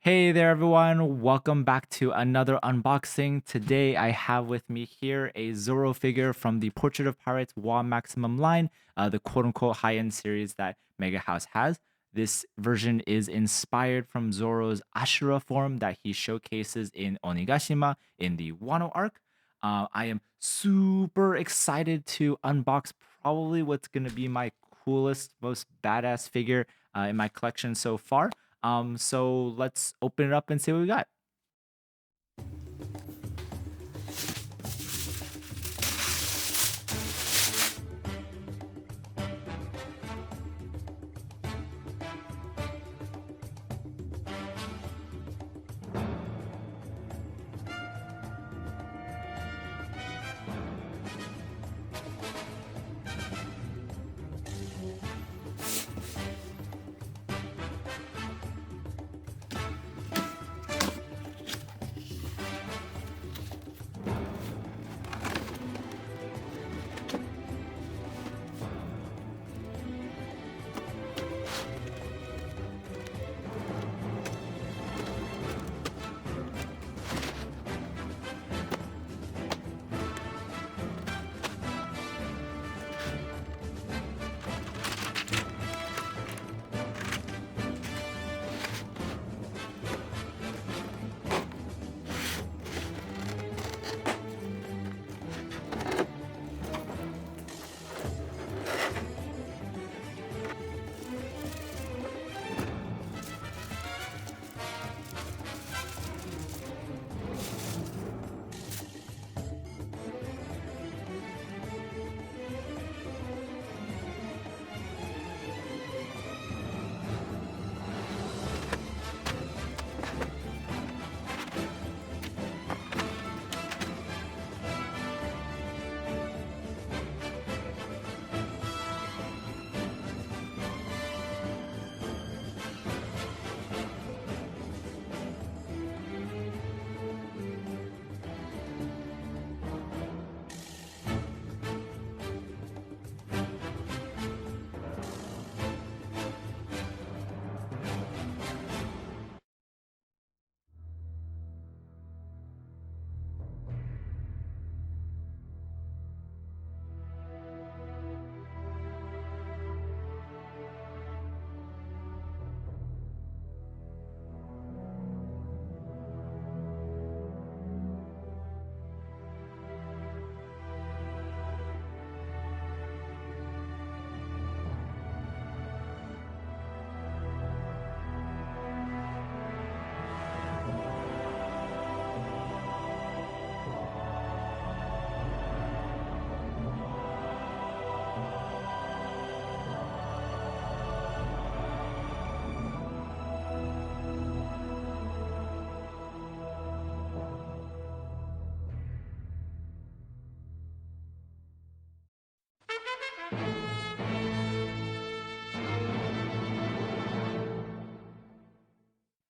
Hey there, everyone. Welcome back to another unboxing. Today, I have with me here a Zoro figure from the Portrait of Pirates WA Maximum line, the quote unquote high end series that Mega House has. This version is inspired from Zoro's Ashura form that he showcases in Onigashima in the Wano arc. I am super excited to unbox probably what's going to be my coolest, most badass figure in my collection so far. So let's open it up and see what we got.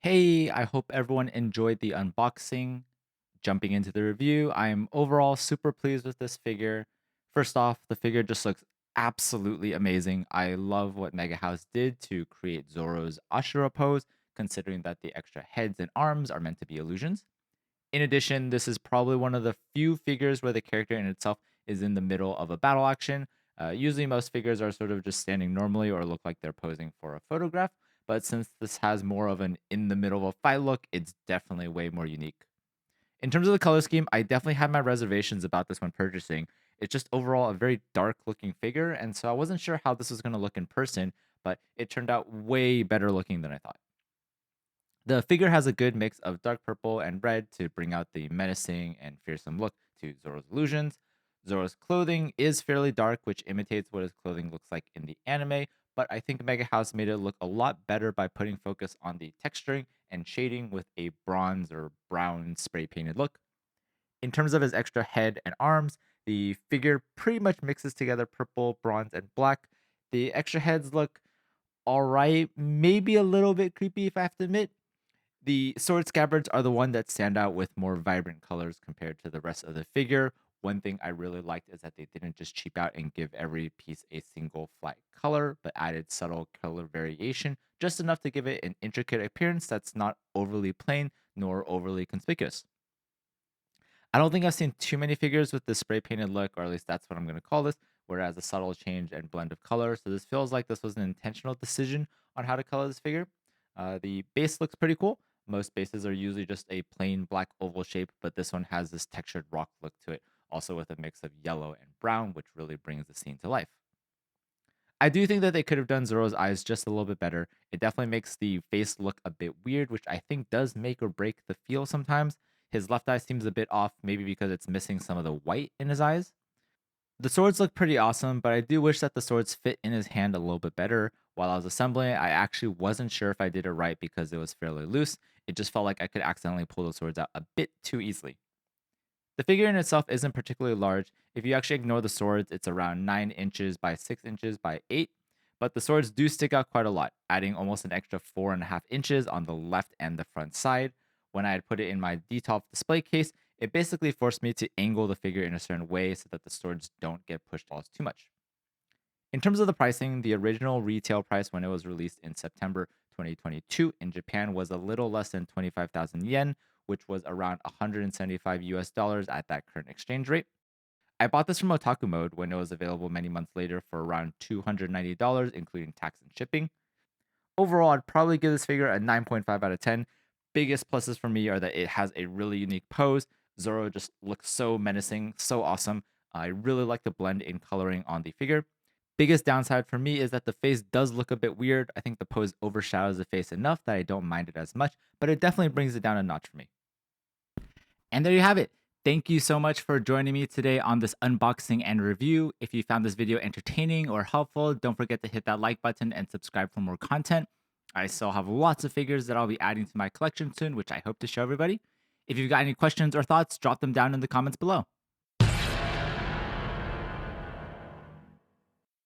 Hey, I hope everyone enjoyed the unboxing. Jumping into the review, I am overall super pleased with this figure. First off, the figure just looks absolutely amazing. I love what Mega House did to create Zoro's Ashura pose, considering that the extra heads and arms are meant to be illusions. In addition, this is probably one of the few figures where the character in itself is in the middle of a battle action. Usually, most figures are sort of just standing normally or look like they're posing for a photograph. But since this has more of an in the middle of a fight look, it's definitely way more unique. In terms of the color scheme, I definitely had my reservations about this when purchasing. It's just overall a very dark looking figure, and so I wasn't sure how this was going to look in person, but it turned out way better looking than I thought. The figure has a good mix of dark purple and red to bring out the menacing and fearsome look to Zoro's illusions. Zoro's clothing is fairly dark, which imitates what his clothing looks like in the anime, but I think Mega House made it look a lot better by putting focus on the texturing and shading with a bronze or brown spray painted look. In terms of his extra head and arms, the figure pretty much mixes together purple, bronze, and black. The extra heads look all right, maybe a little bit creepy if I have to admit. The sword scabbards are the one that stand out with more vibrant colors compared to the rest of the figure. One thing I really liked is that they didn't just cheap out and give every piece a single flat color, but added subtle color variation, just enough to give it an intricate appearance that's not overly plain nor overly conspicuous. I don't think I've seen too many figures with this spray painted look, or at least that's what I'm going to call this, whereas a subtle change and blend of color. So this feels like this was an intentional decision on how to color this figure. The base looks pretty cool. Most bases are usually just a plain black oval shape, but this one has this textured rock look to it, also with a mix of yellow and brown, which really brings the scene to life. I do think that they could have done Zoro's eyes just a little bit better. It definitely makes the face look a bit weird, which I think does make or break the feel sometimes. His left eye seems a bit off, maybe because it's missing some of the white in his eyes. The swords look pretty awesome, but I do wish that the swords fit in his hand a little bit better. While I was assembling it, I actually wasn't sure if I did it right because it was fairly loose. It just felt like I could accidentally pull the swords out a bit too easily. The figure in itself isn't particularly large. If you actually ignore the swords, it's around 9 inches by 6 inches by 8. But the swords do stick out quite a lot, adding almost an extra 4.5 inches on the left and the front side. When I had put it in my DTOP display case, it basically forced me to angle the figure in a certain way so that the swords don't get pushed off too much. In terms of the pricing, the original retail price when it was released in September 2022 in Japan was a little less than 25,000 yen, which was around 175 US dollars at that current exchange rate. I bought this from Otaku Mode when it was available many months later for around $290, including tax and shipping. Overall, I'd probably give this figure a 9.5 out of 10. Biggest pluses for me are that it has a really unique pose. Zoro just looks so menacing, so awesome. I really like the blend in coloring on the figure. Biggest downside for me is that the face does look a bit weird. I think the pose overshadows the face enough that I don't mind it as much, but it definitely brings it down a notch for me. And there you have it. Thank you so much for joining me today on this unboxing and review. If you found this video entertaining or helpful, don't forget to hit that like button and subscribe for more content. I still have lots of figures that I'll be adding to my collection soon, which I hope to show everybody. If you've got any questions or thoughts, drop them down in the comments below.